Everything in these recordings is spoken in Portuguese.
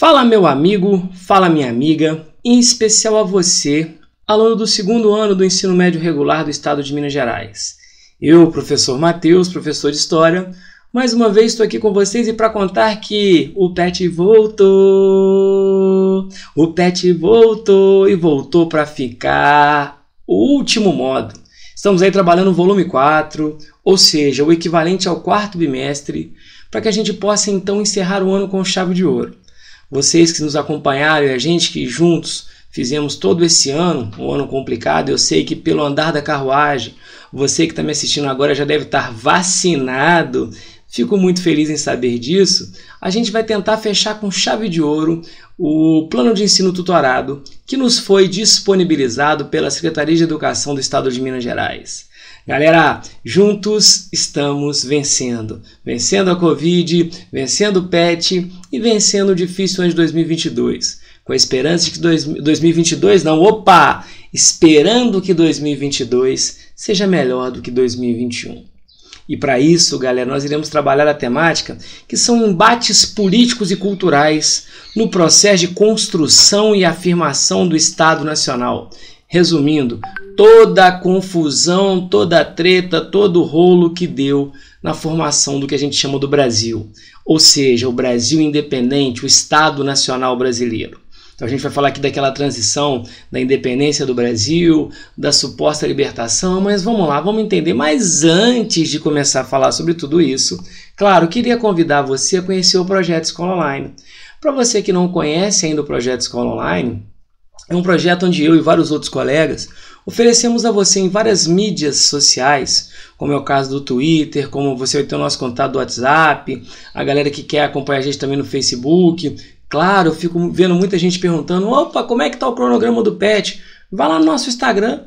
Fala meu amigo, fala minha amiga, em especial a você, aluno do segundo ano do ensino médio regular do estado de Minas Gerais. Eu, professor Matheus, professor de História, mais uma vez estou aqui com vocês e para contar que o PET voltou, e voltou para ficar o último módulo. Estamos aí trabalhando o volume 4, ou seja, o equivalente ao quarto bimestre, para que a gente possa então encerrar o ano com chave de ouro. Vocês que nos acompanharam e a gente que juntos fizemos todo esse ano, um ano complicado, eu sei que pelo andar da carruagem, você que está me assistindo agora já deve estar vacinado, fico muito feliz em saber disso. A gente vai tentar fechar com chave de ouro o plano de ensino tutorado que nos foi disponibilizado pela Secretaria de Educação do Estado de Minas Gerais. Galera, juntos estamos vencendo. Vencendo a Covid, vencendo o PET e vencendo o difícil ano de 2022. Com a esperança de que 2022 não, esperando que 2022 seja melhor do que 2021. E para isso, galera, nós iremos trabalhar a temática que são embates políticos e culturais no processo de construção e afirmação do Estado Nacional. Resumindo, toda a confusão, toda a treta, todo o rolo que deu na formação do que a gente chama do Brasil. Ou seja, o Brasil independente, o Estado Nacional Brasileiro. Então a gente vai falar aqui daquela transição da independência do Brasil, da suposta libertação, mas vamos lá, vamos entender. Mas antes de começar a falar sobre tudo isso, claro, queria convidar você a conhecer o Projeto Escola Online. Para você que não conhece ainda o Projeto Escola Online, é um projeto onde eu e vários outros colegas oferecemos a você em várias mídias sociais, como é o caso do Twitter, como você vai ter o nosso contato do WhatsApp, a galera que quer acompanhar a gente também no Facebook. Claro, eu fico vendo muita gente perguntando, como é que está o cronograma do PET? Vai lá no nosso Instagram.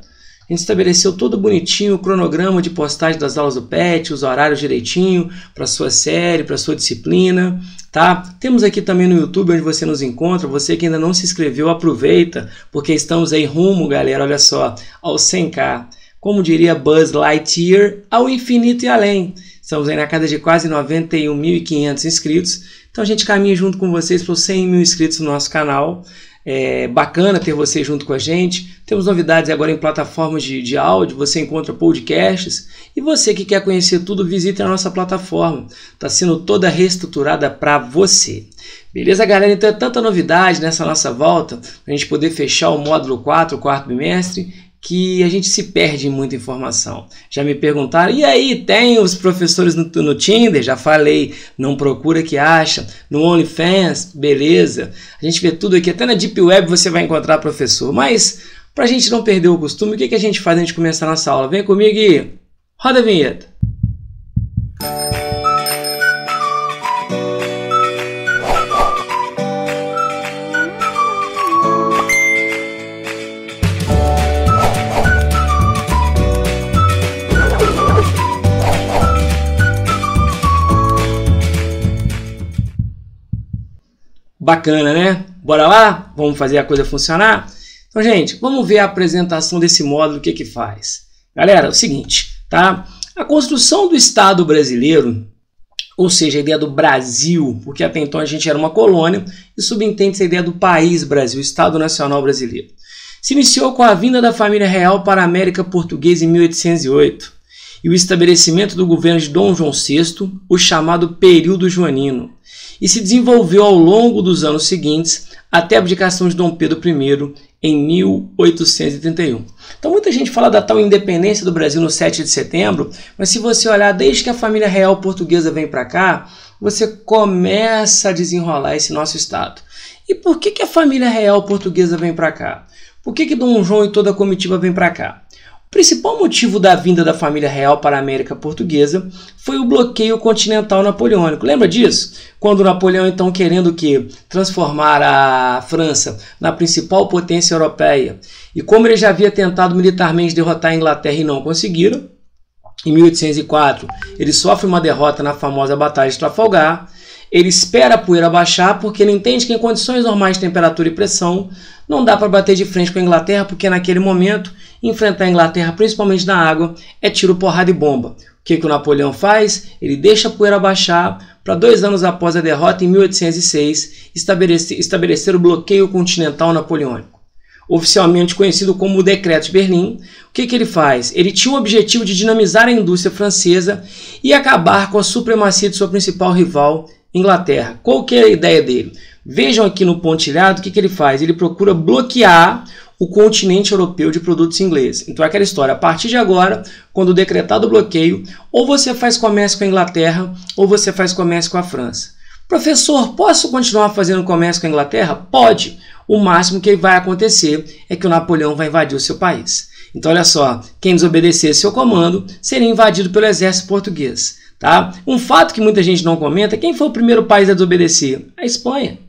A gente estabeleceu todo bonitinho o cronograma de postagem das aulas do PET, os horários direitinho para sua série, para sua disciplina, tá? Temos aqui também no YouTube onde você nos encontra. Você que ainda não se inscreveu, aproveita, porque estamos aí rumo, galera, olha só, ao 100k. Como diria Buzz Lightyear, ao infinito e além. Estamos aí na casa de quase 91.500 inscritos. Então a gente caminha junto com vocês para os 100 mil inscritos no nosso canal. É bacana ter você junto com a gente. Temos novidades agora em plataformas de áudio, você encontra podcasts. E você que quer conhecer tudo, visite a nossa plataforma. Está sendo toda reestruturada para você. Beleza, galera? Então é tanta novidade nessa nossa volta, para a gente poder fechar o módulo 4, o quarto bimestre, que a gente se perde em muita informação. Já me perguntaram, e aí, tem os professores no Tinder? Já falei, não procura que acha. No OnlyFans, beleza. A gente vê tudo aqui, até na Deep Web você vai encontrar professor. Mas, para a gente não perder o costume, o que a gente faz antes de começar a nossa aula? Vem comigo e roda a vinheta. Bacana, né? Bora lá? Vamos fazer a coisa funcionar? Então, gente, vamos ver a apresentação desse módulo, o que faz. Galera, é o seguinte, tá? A construção do Estado brasileiro, ou seja, a ideia do Brasil, porque até então a gente era uma colônia, e subentende-se a ideia do país Brasil, Estado Nacional Brasileiro. Se iniciou com a vinda da família real para a América Portuguesa em 1808 e o estabelecimento do governo de Dom João VI, o chamado período joanino, e se desenvolveu ao longo dos anos seguintes até a abdicação de Dom Pedro I em 1831. Então muita gente fala da tal independência do Brasil no 7 de setembro, mas se você olhar desde que a família real portuguesa vem para cá, você começa a desenrolar esse nosso Estado. E por que a família real portuguesa vem para cá? Por que Dom João e toda a comitiva vem para cá? O principal motivo da vinda da família real para a América Portuguesa foi o bloqueio continental napoleônico. Lembra disso? Quando Napoleão, então, querendo transformar a França na principal potência europeia, e como ele já havia tentado militarmente derrotar a Inglaterra e não conseguiram, em 1804 ele sofre uma derrota na famosa Batalha de Trafalgar. Ele espera a poeira baixar porque ele entende que em condições normais de temperatura e pressão não dá para bater de frente com a Inglaterra, porque naquele momento enfrentar a Inglaterra, principalmente na água, é tiro, porrada e bomba. que o Napoleão faz? Ele deixa a poeira baixar para 2 anos após a derrota, em 1806, estabelecer o bloqueio continental napoleônico, oficialmente conhecido como o Decreto de Berlim. O que ele faz? Ele tinha o objetivo de dinamizar a indústria francesa e acabar com a supremacia de sua principal rival, Inglaterra. Qual que é a ideia dele? Vejam aqui no pontilhado o que ele faz. Ele procura bloquear o continente europeu de produtos ingleses. Então é aquela história, a partir de agora, quando decretado o bloqueio, ou você faz comércio com a Inglaterra, ou você faz comércio com a França. Professor, posso continuar fazendo comércio com a Inglaterra? Pode. O máximo que vai acontecer é que o Napoleão vai invadir o seu país. Então olha só, quem desobedecesse seu comando seria invadido pelo exército português. Tá? Um fato que muita gente não comenta, quem foi o primeiro país a desobedecer? A Espanha.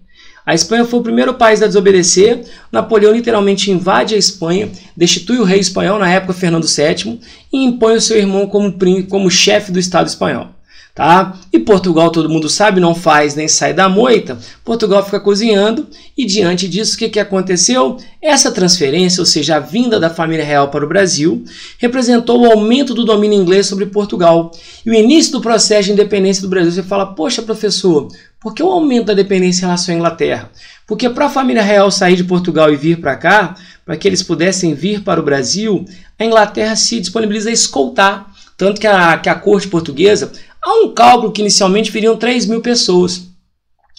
A Espanha foi o primeiro país a desobedecer. Napoleão literalmente invade a Espanha, destitui o rei espanhol, na época Fernando VII, e impõe o seu irmão como chefe do Estado espanhol. Tá? E Portugal, todo mundo sabe, não faz nem sai da moita. Portugal fica cozinhando e diante disso o que aconteceu? Essa transferência, ou seja, a vinda da família real para o Brasil, representou o aumento do domínio inglês sobre Portugal e o início do processo de independência do Brasil. Você fala, poxa professor, por que o aumento da dependência em relação à Inglaterra? Porque para a família real sair de Portugal e vir para cá, para que eles pudessem vir para o Brasil, a Inglaterra se disponibiliza a escoltar. Tanto que a corte portuguesa, há um cálculo que inicialmente viriam 3.000 pessoas.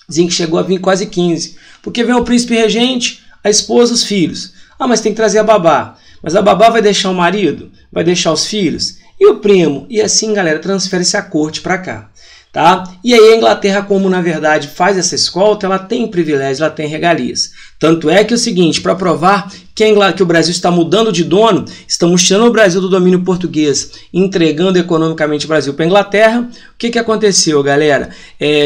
Dizem que chegou a vir quase 15. Porque vem o príncipe regente, a esposa, os filhos. Ah, mas tem que trazer a babá. Mas a babá vai deixar o marido? Vai deixar os filhos? E o primo? E assim, galera, transfere-se a corte para cá. Tá? E aí a Inglaterra, como na verdade faz essa escolta, ela tem privilégios, ela tem regalias. Tanto é que é o seguinte, para provar que o Brasil está mudando de dono, estamos tirando o Brasil do domínio português, entregando economicamente o Brasil para a Inglaterra. O que aconteceu, galera?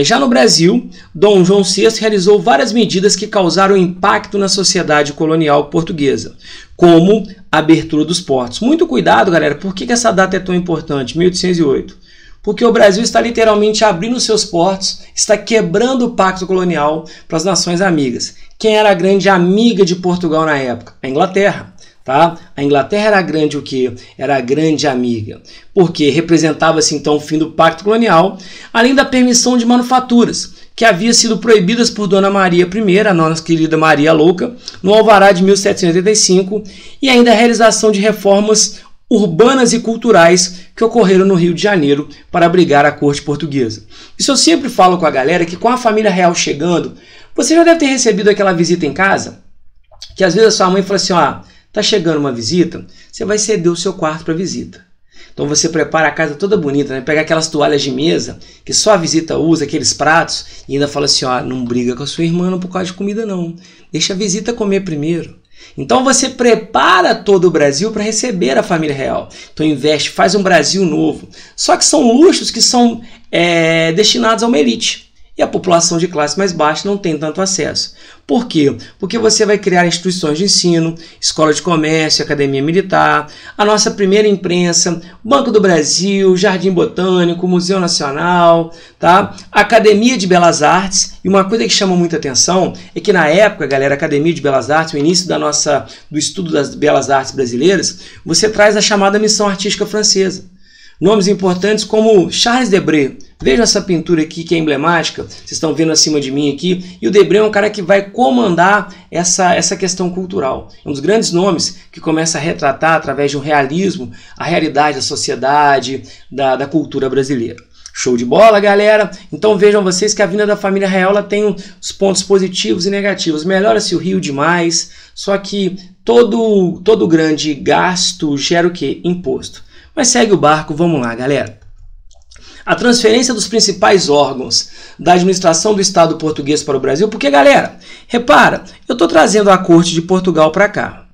Já no Brasil, Dom João VI realizou várias medidas que causaram impacto na sociedade colonial portuguesa, como a abertura dos portos. Muito cuidado, galera, por que essa data é tão importante? 1808. Porque o Brasil está literalmente abrindo seus portos, está quebrando o pacto colonial para as nações amigas. Quem era a grande amiga de Portugal na época? A Inglaterra. Tá? A Inglaterra era a grande o quê? Era a grande amiga. Porque representava-se então o fim do pacto colonial, além da permissão de manufaturas, que havia sido proibidas por Dona Maria I, a nossa querida Maria Louca, no Alvará de 1785, e ainda a realização de reformas urbanas e culturais que ocorreram no Rio de Janeiro para abrigar a corte portuguesa. Isso eu sempre falo com a galera, que com a família real chegando, você já deve ter recebido aquela visita em casa, que às vezes a sua mãe fala assim, ó, tá chegando uma visita, você vai ceder o seu quarto para visita. Então você prepara a casa toda bonita, né? Pega aquelas toalhas de mesa, que só a visita usa, aqueles pratos, e ainda fala assim, ó, não briga com a sua irmã por causa de comida não, deixa a visita comer primeiro. Então você prepara todo o Brasil para receber a família real. Então investe, faz um Brasil novo. Só que são luxos que são destinados a uma elite. E a população de classe mais baixa não tem tanto acesso. Por quê? Porque você vai criar instituições de ensino, escola de comércio, academia militar, a nossa primeira imprensa, Banco do Brasil, Jardim Botânico, Museu Nacional, tá? Academia de Belas Artes. E uma coisa que chama muita atenção é que na época, galera, a Academia de Belas Artes, o início do estudo das belas artes brasileiras, você traz a chamada missão artística francesa. Nomes importantes como Charles Debré. Vejam essa pintura aqui que é emblemática, vocês estão vendo acima de mim aqui, e o Debré é um cara que vai comandar essa questão cultural. É um dos grandes nomes que começa a retratar, através de um realismo, a realidade da sociedade, da cultura brasileira. Show de bola, galera? Então vejam vocês que a vinda da família real ela tem os pontos positivos e negativos. Melhora-se o Rio demais, só que todo grande gasto gera o quê? Imposto. Mas segue o barco, vamos lá, galera. A transferência dos principais órgãos da administração do Estado português para o Brasil, porque, galera, repara, eu estou trazendo a corte de Portugal para cá.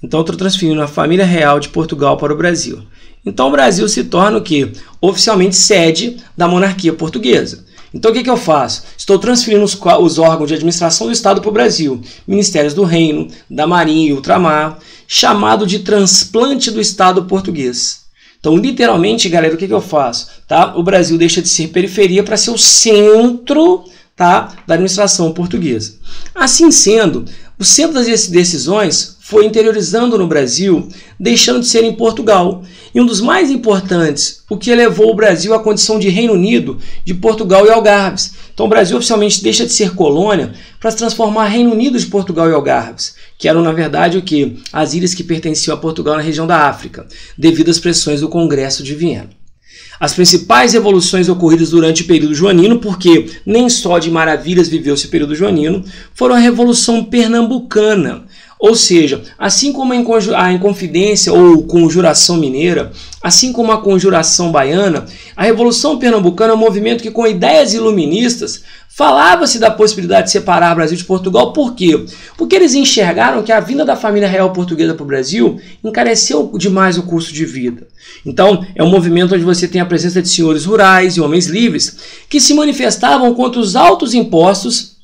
Então, estou transferindo a família real de Portugal para o Brasil. Então, o Brasil se torna o quê? Oficialmente sede da monarquia portuguesa. Então, o que eu faço? Estou transferindo os órgãos de administração do Estado para o Brasil. Ministérios do Reino, da Marinha e Ultramar, chamado de transplante do Estado português. Então, literalmente, galera, o que eu faço? Tá? O Brasil deixa de ser periferia para ser o centro, tá, da administração portuguesa. Assim sendo, O centro das decisões foi interiorizando no Brasil, deixando de ser em Portugal. E um dos mais importantes, o que elevou o Brasil à condição de Reino Unido, de Portugal e Algarves. Então o Brasil oficialmente deixa de ser colônia para se transformar em Reino Unido de Portugal e Algarves, que eram na verdade o que? As ilhas que pertenciam a Portugal na região da África, devido às pressões do Congresso de Viena. As principais revoluções ocorridas durante o período joanino, porque nem só de maravilhas viveu-se o período joanino, foram a Revolução Pernambucana, ou seja, assim como a Inconfidência ou Conjuração Mineira, assim como a Conjuração Baiana, a Revolução Pernambucana é um movimento que com ideias iluministas falava-se da possibilidade de separar o Brasil de Portugal. Por quê? Porque eles enxergaram que a vinda da família real portuguesa para o Brasil encareceu demais o custo de vida. Então, é um movimento onde você tem a presença de senhores rurais e homens livres que se manifestavam contra os altos impostos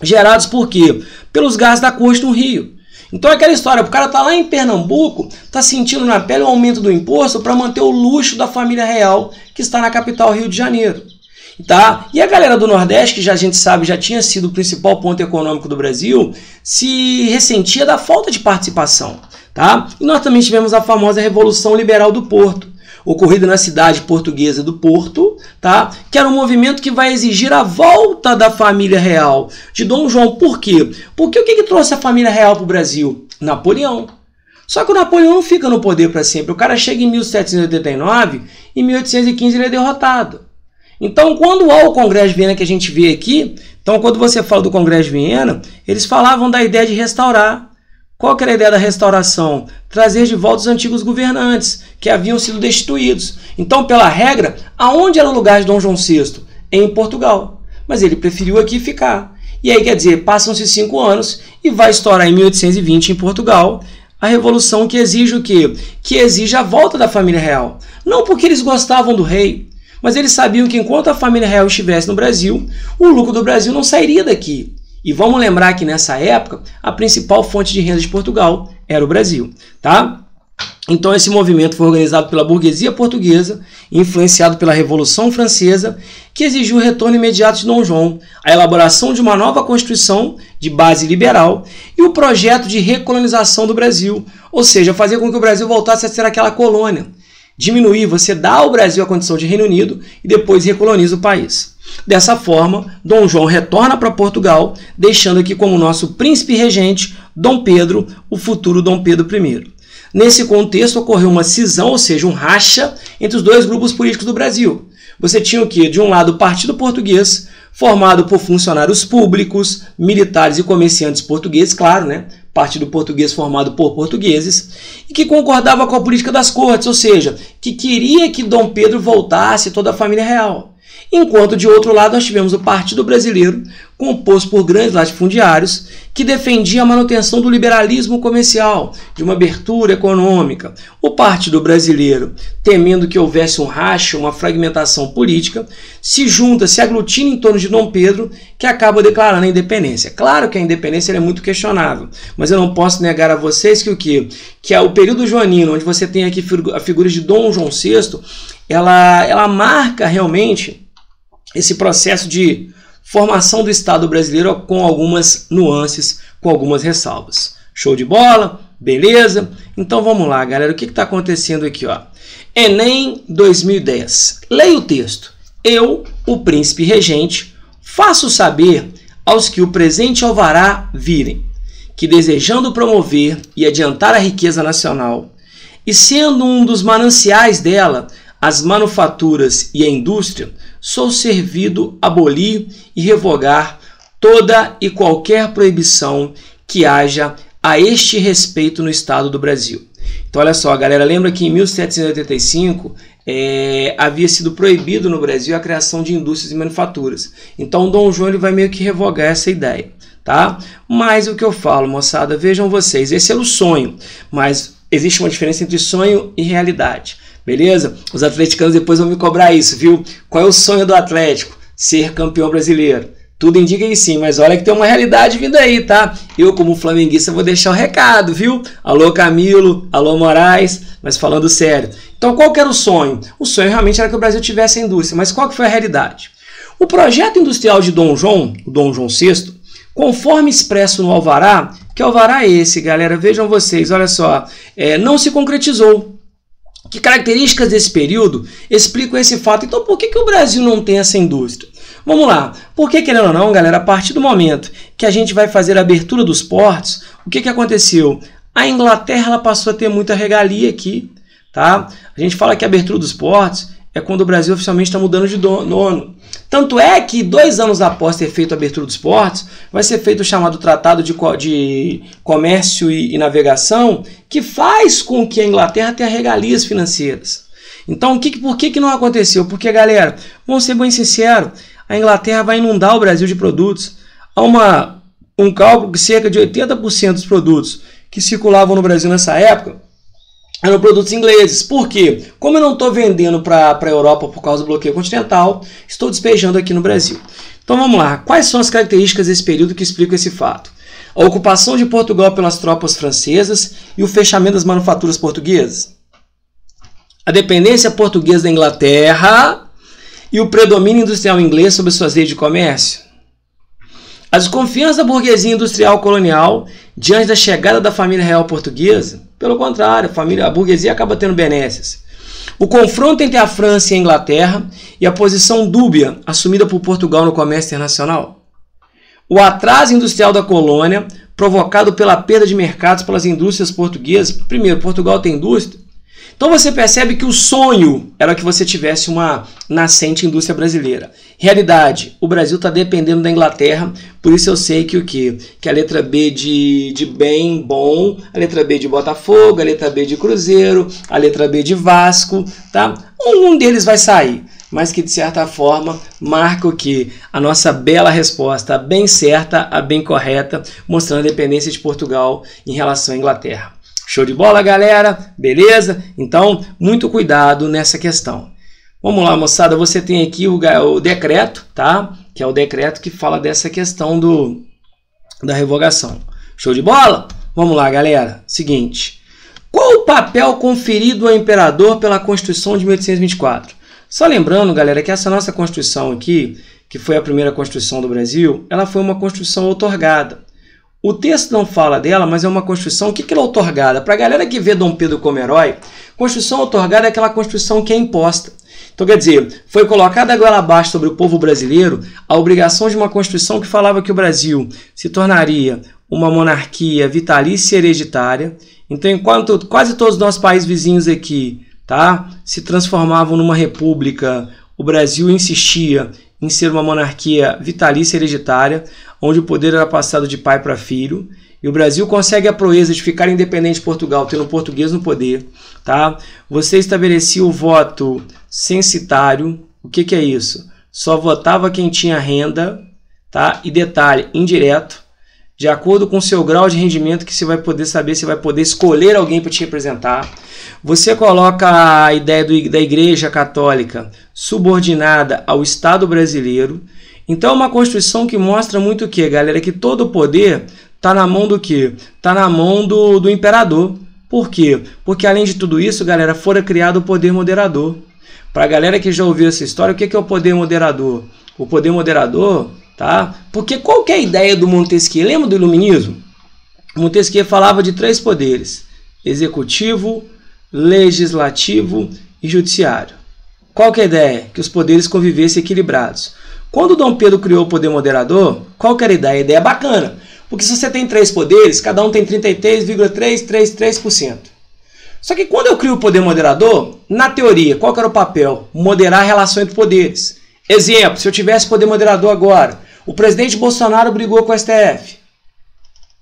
gerados por quê? Pelos gastos da corte no Rio. Então é aquela história, o cara tá lá em Pernambuco, tá sentindo na pele o aumento do imposto para manter o luxo da família real que está na capital Rio de Janeiro. Tá? E a galera do Nordeste, que já a gente sabe já tinha sido o principal ponto econômico do Brasil, se ressentia da falta de participação. Tá? E nós também tivemos a famosa Revolução Liberal do Porto, ocorrida na cidade portuguesa do Porto, tá? Que era um movimento que vai exigir a volta da família real de Dom João. Por quê? Porque o que trouxe a família real para o Brasil? Napoleão. Só que o Napoleão não fica no poder para sempre. O cara chega em 1789 e em 1815 ele é derrotado. Então, quando há o Congresso de Viena que a gente vê aqui, então quando você fala do Congresso de Viena, eles falavam da ideia de restaurar. Qual que era a ideia da restauração? Trazer de volta os antigos governantes, que haviam sido destituídos. Então, pela regra, aonde era o lugar de Dom João VI? Em Portugal. Mas ele preferiu aqui ficar. E aí, quer dizer, passam-se 5 anos e vai estourar em 1820 em Portugal a Revolução que exige o quê? Que exige a volta da família real. Não porque eles gostavam do rei, mas eles sabiam que enquanto a família real estivesse no Brasil, o lucro do Brasil não sairia daqui. E vamos lembrar que nessa época, a principal fonte de renda de Portugal era o Brasil. Tá? Então esse movimento foi organizado pela burguesia portuguesa, influenciado pela Revolução Francesa, que exigiu o retorno imediato de Dom João, a elaboração de uma nova Constituição de base liberal e o projeto de recolonização do Brasil, ou seja, fazer com que o Brasil voltasse a ser aquela colônia. Diminuir, você dá ao Brasil a condição de Reino Unido e depois recoloniza o país. Dessa forma, Dom João retorna para Portugal, deixando aqui como nosso príncipe regente Dom Pedro, o futuro Dom Pedro I. Nesse contexto ocorreu uma cisão, ou seja, um racha entre os dois grupos políticos do Brasil. Você tinha o quê? De um lado o Partido Português, formado por funcionários públicos, militares e comerciantes portugueses, claro, né? Partido Português formado por portugueses, e que concordava com a política das cortes, ou seja, que queria que Dom Pedro voltasse toda a família real. Enquanto, de outro lado, nós tivemos o Partido Brasileiro, composto por grandes latifundiários, que defendia a manutenção do liberalismo comercial, de uma abertura econômica. O Partido Brasileiro, temendo que houvesse um racha, uma fragmentação política, se junta, se aglutina em torno de Dom Pedro, que acaba declarando a independência. Claro que a independência é muito questionável, mas eu não posso negar a vocês que o quê? Que é o período joanino, onde você tem aqui a figura de Dom João VI, ela marca realmente esse processo de formação do Estado brasileiro com algumas nuances, com algumas ressalvas. Show de bola? Beleza? Então vamos lá, galera. O que está acontecendo aqui? Ó? Enem 2010. Leia o texto. Eu, o príncipe regente, faço saber aos que o presente alvará virem, que desejando promover e adiantar a riqueza nacional, e sendo um dos mananciais dela, as manufaturas e a indústria, sou servido abolir e revogar toda e qualquer proibição que haja a este respeito no Estado do Brasil. Então, olha só, galera, lembra que em 1785 havia sido proibido no Brasil a criação de indústrias e manufaturas. Então, Dom João ele vai meio que revogar essa ideia, tá? Mas o que eu falo, moçada, vejam vocês, esse era o sonho, mas existe uma diferença entre sonho e realidade. Beleza? Os atleticanos depois vão me cobrar isso, viu? Qual é o sonho do Atlético? Ser campeão brasileiro. Tudo indica que sim, mas olha que tem uma realidade vindo aí, tá? Eu, como flamenguista, vou deixar o recado, viu? Alô, Camilo, alô, Moraes, mas falando sério. Então, qual que era o sonho? O sonho realmente era que o Brasil tivesse a indústria, mas qual que foi a realidade? O projeto industrial de Dom João, o Dom João VI, conforme expresso no alvará, que alvará é esse, galera? Vejam vocês, olha só, não se concretizou. Que características desse período explicam esse fato? Então, por que o Brasil não tem essa indústria? Vamos lá. Porque, querendo ou não, galera, a partir do momento que a gente vai fazer a abertura dos portos, o que aconteceu? A Inglaterra ela passou a ter muita regalia aqui, tá? A gente fala que a abertura dos portos é quando o Brasil oficialmente está mudando de dono. Tanto é que 2 anos após ter feito a abertura dos portos, vai ser feito o chamado Tratado de Comércio e Navegação, que faz com que a Inglaterra tenha regalias financeiras. Então, por que não aconteceu? Porque, galera, vamos ser bem sinceros, a Inglaterra vai inundar o Brasil de produtos. Há um cálculo que cerca de 80% dos produtos que circulavam no Brasil nessa época eram produtos ingleses. Por quê? Como eu não estou vendendo para a Europa por causa do bloqueio continental, estou despejando aqui no Brasil. Então vamos lá. Quais são as características desse período que explicam esse fato? A ocupação de Portugal pelas tropas francesas e o fechamento das manufaturas portuguesas. A dependência portuguesa da Inglaterra e o predomínio industrial inglês sobre suas redes de comércio. A desconfiança da burguesia industrial colonial diante da chegada da família real portuguesa. Pelo contrário, a burguesia acaba tendo benesses. O confronto entre a França e a Inglaterra e a posição dúbia assumida por Portugal no comércio internacional. O atraso industrial da colônia, provocado pela perda de mercados pelas indústrias portuguesas. Primeiro, Portugal tem indústria. Então você percebe que o sonho era que você tivesse uma nascente indústria brasileira. Realidade, o Brasil está dependendo da Inglaterra, por isso eu sei que o quê? Que a letra B de bem, bom, a letra B de Botafogo, a letra B de Cruzeiro, a letra B de Vasco, tá? Um deles vai sair, mas que de certa forma marca o quê? A nossa bela resposta, a bem certa, a bem correta, mostrando a dependência de Portugal em relação à Inglaterra. Show de bola, galera? Beleza? Então, muito cuidado nessa questão. Vamos lá, moçada. Você tem aqui o decreto, tá? Que é o decreto que fala dessa questão da revogação. Show de bola? Vamos lá, galera. Seguinte. Qual o papel conferido ao imperador pela Constituição de 1824? Só lembrando, galera, que essa nossa Constituição aqui, que foi a primeira Constituição do Brasil, ela foi uma Constituição outorgada. O texto não fala dela, mas é uma Constituição. O que ela é outorgada? Para a galera que vê Dom Pedro como herói, Constituição outorgada é aquela Constituição que é imposta. Então, quer dizer, foi colocada agora abaixo sobre o povo brasileiro a obrigação de uma Constituição que falava que o Brasil se tornaria uma monarquia vitalícia e hereditária. Então, enquanto quase todos os nossos países vizinhos aqui, tá, se transformavam numa república, o Brasil insistia em ser uma monarquia vitalícia e hereditária, onde o poder era passado de pai para filho, e o Brasil consegue a proeza de ficar independente de Portugal, tendo o português no poder, tá? Você estabelecia o voto censitário. O que é isso? Só votava quem tinha renda, tá? E detalhe, indireto, de acordo com o seu grau de rendimento, que você vai poder saber se vai poder escolher alguém para te representar. Você coloca a ideia da Igreja Católica subordinada ao Estado brasileiro. Então é uma Constituição que mostra muito o que, galera? Que todo o poder está na mão do quê? Está na mão do imperador. Por quê? Porque além de tudo isso, galera, fora criado o poder moderador. Para a galera que já ouviu essa história, o que é o poder moderador? O poder moderador, tá? Porque qual que é a ideia do Montesquieu? Lembra do iluminismo? Montesquieu falava de 3 poderes: executivo, legislativo e judiciário. Qual que é a ideia? Que os poderes convivessem equilibrados. Quando Dom Pedro criou o poder moderador, qual que era a ideia? A ideia é bacana, porque se você tem 3 poderes, cada um tem 33,333%. Só que quando eu crio o poder moderador, na teoria, qual que era o papel? Moderar a relação entre poderes. Exemplo, se eu tivesse poder moderador agora, o presidente Bolsonaro brigou com o STF. O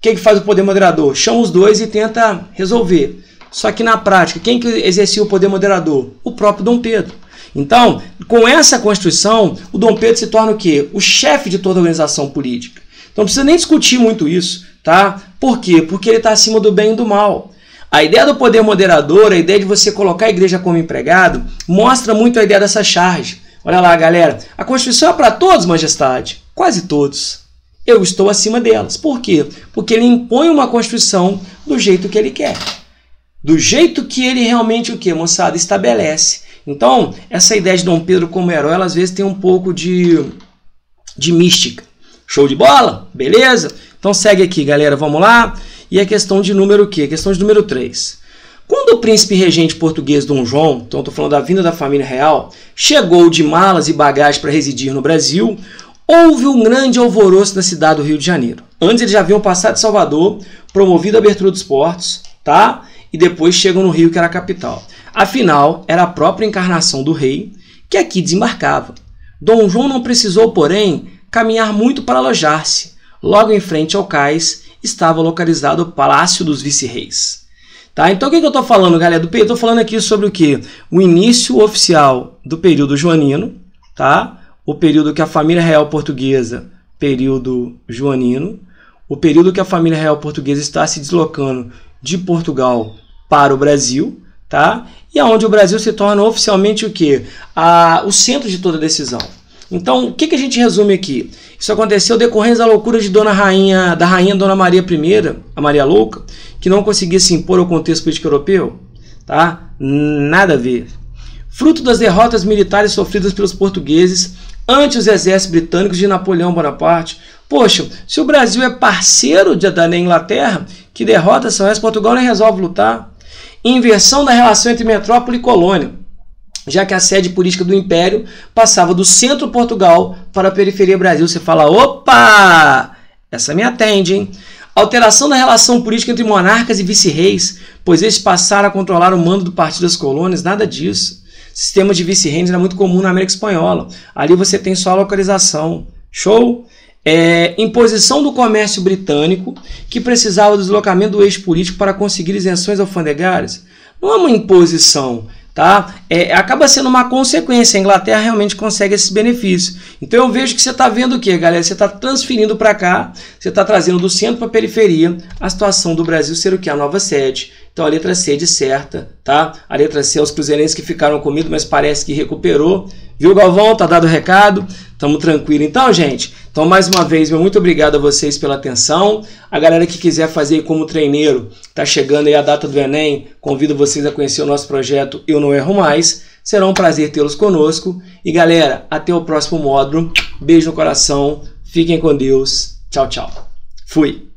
que faz o poder moderador? Chama os dois e tenta resolver. Só que na prática, quem que exercia o poder moderador? O próprio Dom Pedro. Então, com essa Constituição, o Dom Pedro se torna o quê? O chefe de toda a organização política. Então não precisa nem discutir muito isso, tá? Por quê? Porque ele está acima do bem e do mal. A ideia do poder moderador, a ideia de você colocar a igreja como empregado, mostra muito a ideia dessa charge. Olha lá, galera, a Constituição é para todos, majestade? Quase todos. Eu estou acima delas. Por quê? Porque ele impõe uma Constituição do jeito que ele quer. Do jeito que ele realmente, o quê, moçada? Estabelece. Então, essa ideia de Dom Pedro como herói, ela, às vezes tem um pouco de mística. Show de bola? Beleza? Então segue aqui, galera, vamos lá. E a questão de número o quê? A questão de número 3. Quando o príncipe regente português Dom João, então estou falando da vinda da família real, chegou de malas e bagagem para residir no Brasil, houve um grande alvoroço na cidade do Rio de Janeiro. Antes eles já haviam passado de Salvador, promovido a abertura dos portos, tá? E depois chegam no Rio, que era a capital. Afinal, era a própria encarnação do rei que aqui desembarcava. Dom João não precisou, porém, caminhar muito para alojar-se. Logo em frente ao cais estava localizado o Palácio dos Vice-Reis. Tá? Então o que eu estou falando, galera? Eu estou falando aqui sobre o quê? O início oficial do período joanino, tá? O período que a família real portuguesa, período joanino, o período que a família real portuguesa está se deslocando de Portugal para o Brasil, tá? E aonde o Brasil se torna oficialmente o quê? O centro de toda decisão. Então, o que a gente resume aqui? Isso aconteceu decorrendo da loucura de da rainha Dona Maria I, a Maria Louca, que não conseguia se impor ao contexto político europeu, tá? Nada a ver. Fruto das derrotas militares sofridas pelos portugueses ante os exércitos britânicos de Napoleão Bonaparte. Poxa, se o Brasil é parceiro da Inglaterra, que derrotas são essas? Portugal nem resolve lutar. Inversão da relação entre metrópole e colônia, já que a sede política do Império passava do centro Portugal para a periferia Brasil. Você fala, opa, essa me atende, hein? Alteração da relação política entre monarcas e vice-reis, pois eles passaram a controlar o mando do Partido das Colônias, nada disso. O sistema de vice-reinos era muito comum na América Espanhola. Ali você tem só a localização. Show? Imposição do comércio britânico, que precisava do deslocamento do eixo político para conseguir isenções alfandegárias. Não é uma imposição, tá? Acaba sendo uma consequência. A Inglaterra realmente consegue esses benefícios. Então eu vejo que você está vendo o quê, galera? Você está transferindo para cá, você está trazendo do centro para a periferia a situação do Brasil ser o que? A nova sede. Então a letra C de certa, tá? A letra C é os cruzeirenses que ficaram comigo, mas parece que recuperou. Viu, Galvão? Tá dado o recado. Tamo tranquilo então, gente. Então, mais uma vez, meu muito obrigado a vocês pela atenção. A galera que quiser fazer como treineiro, tá chegando aí a data do Enem, convido vocês a conhecer o nosso projeto Eu Não Erro Mais. Será um prazer tê-los conosco. E galera, até o próximo módulo. Beijo no coração. Fiquem com Deus. Tchau, tchau. Fui.